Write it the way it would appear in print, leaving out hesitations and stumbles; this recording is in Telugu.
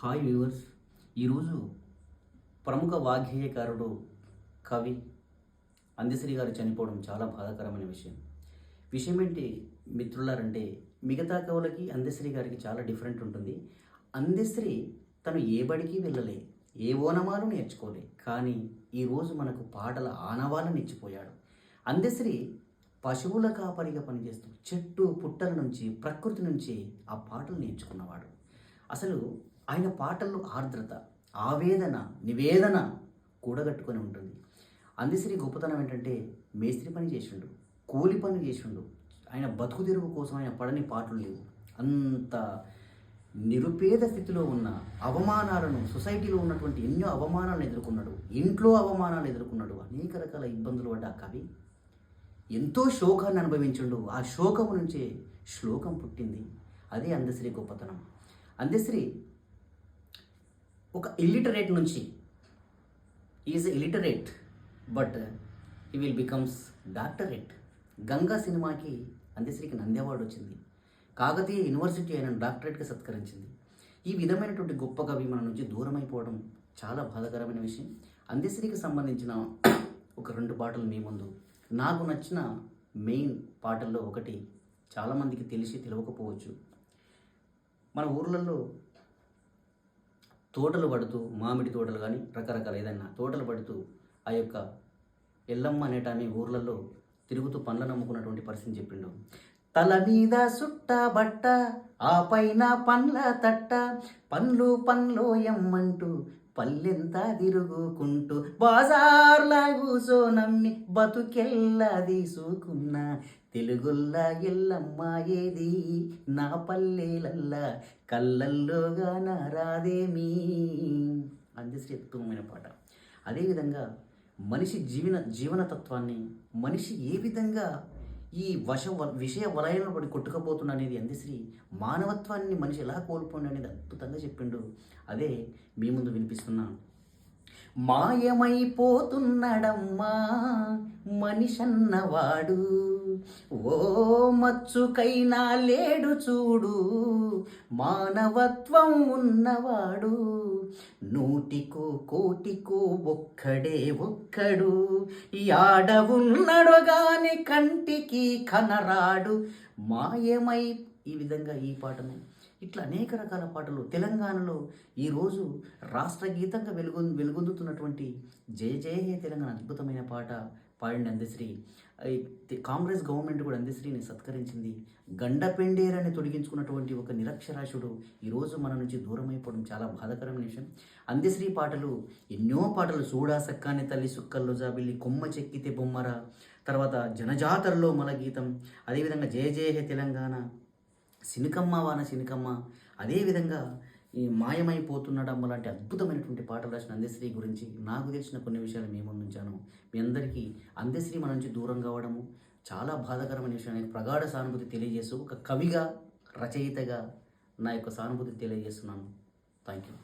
Hi viewers. ఈరోజు ప్రముఖ వాగ్గేయకారుడు, కవి అందశ్రీ గారు చనిపోవడం చాలా బాధాకరమైన విషయం. విషయం ఏంటి మిత్రులారంటే, మిగతా కవులకి అందశ్రీ గారికి చాలా డిఫరెంట్ ఉంటుంది. అందశ్రీ తను ఏ బడికి వెళ్ళలే, ఏ ఓనమాలు నేర్చుకోలే, కానీ ఈరోజు మనకు పాటల ఆనవాళ్ళని ఇచ్చిపోయాడు. అందశ్రీ పశువుల కాపరిగా పనిచేస్తూ చెట్టు పుట్టల నుంచి, ప్రకృతి నుంచి ఆ పాటలు నేర్చుకున్నవాడు. అసలు ఆయన పాటల్లో ఆర్ద్రత, ఆవేదన, నివేదన కూడగట్టుకొని ఉంటుంది. అందశ్రీ గొప్పతనం ఏంటంటే, మేస్త్రి పని చేసిండు, కూలి పని చేసిండు. ఆయన బతుకు తెరువు కోసం ఆయన పడని పాటలు లేవు. అంత నిరుపేద స్థితిలో ఉన్న అవమానాలను, సొసైటీలో ఉన్నటువంటి ఎన్నో అవమానాలను ఎదుర్కొన్నాడు, ఇంట్లో అవమానాలు ఎదుర్కొన్నాడు, అనేక రకాల ఇబ్బందులు పడ్డ ఆ కవి ఎంతో శోకాన్ని అనుభవించుండు. ఆ శోకము నుంచే శ్లోకం పుట్టింది. అదే అందశ్రీ గొప్పతనం. అందశ్రీ ఒక ఇల్లిటరేట్ నుంచి, is illiterate but he will becomes doctorate. Ganga సినిమాకి అందశ్రీకి నంది అవార్డు వచ్చింది. కాకతీయ యూనివర్సిటీ ఆయన డాక్టరేట్గా సత్కరించింది. ఈ విధమైనటువంటి గొప్ప కవి మన నుంచి దూరం అయిపోవడం చాలా బాధాకరమైన విషయం. అందశ్రీకి సంబంధించిన ఒక 2 పాటలు మీ ముందు. నాకు నచ్చిన మెయిన్ పాటల్లో ఒకటి, చాలామందికి తెలిసి తెలియకపోవచ్చు. మన ఊర్లలో తోటలు పడుతూ, మామిడి తోటలు కానీ రకరకాల ఏదైనా తోటలు పడుతూ ఆ యొక్క ఎల్లమ్మ అనేటాన్ని ఊర్లలో తిరుగుతూ పండ్లను నమ్ముకున్నటువంటి పరిస్థితిని చెప్పిండు. తల మీద సుట్ట బట్ట, ఆ పైన పండ్ల తట్ట, పండ్లు పండ్లు ఎమ్మంటూ పల్లెంతా తిరుగుకుంటూ, బాజార్లా కూసో నమ్మి బతుకెల్లా తీసుకున్న తెలుగుల్లా ఎల్లమ్మ ఏది, నా పల్లెలల్లా కళ్ళల్లోగా నారాదేమీ. అందశ్రీ అద్భుతమైన పాట. అదేవిధంగా మనిషి జీవనతత్వాన్ని, మనిషి ఏ విధంగా ఈ విషయ వలయంలో పడి కొట్టుకపోతున్నా అనేది అందశ్రీ మానవత్వాన్ని మనిషి ఎలా కోల్పోండి అనేది అద్భుతంగా చెప్పిండు. అదే మీ ముందు వినిపిస్తున్నా. మాయమైపోతున్నడమ్మా మనిషన్నవాడు, ఓ మచ్చుకైనా లేడు చూడు మానవత్వం ఉన్నవాడు, 100కో కోటికో ఒక్కడు, ఈ ఆడవున్నడు గాని కంటికి కనరాడు మాయమై. ఈ విధంగా ఈ పాటను, ఇట్లా అనేక రకాల పాటలు తెలంగాణలో ఈరోజు రాష్ట్ర గీతంగా వెలుగొందుతున్నటువంటి జయ జయ హే తెలంగాణ అద్భుతమైన పాట పాడిన అందశ్రీ. కాంగ్రెస్ గవర్నమెంట్ కూడా అందశ్రీని సత్కరించింది. గండపెండేరని తొలగించుకున్నటువంటి ఒక నిరక్షరాస్యుడు ఈరోజు మన నుంచి దూరం అయిపోవడం చాలా బాధాకరమైన విషయం. అందశ్రీ పాటలు ఎన్నో పాటలు, చూడా సక్కాని తల్లి సుక్కల్లో జాబిల్లి, కొమ్మ చెక్కితే బొమ్మర, తర్వాత జనజాతరలో మల గీతం, అదేవిధంగా జయ జయ హే తెలంగాణ, సినికమ్మ వాన సినికమ్మ, అదేవిధంగా ఈ మాయమైపోతున్నడమ్మ లాంటి అద్భుతమైనటువంటి పాటలు రాసిన అందశ్రీ గురించి నాకు తెలిసిన కొన్ని విషయాలు మీ ముందు ఉంచాను. మీ అందరికీ అందశ్రీ మన నుంచి దూరం కావడము చాలా బాధాకరమైన విషయాన్ని ప్రగాఢ సానుభూతి తెలియజేస్తూ, ఒక కవిగా, రచయితగా నా యొక్క సానుభూతి తెలియజేస్తున్నాను. Thank you.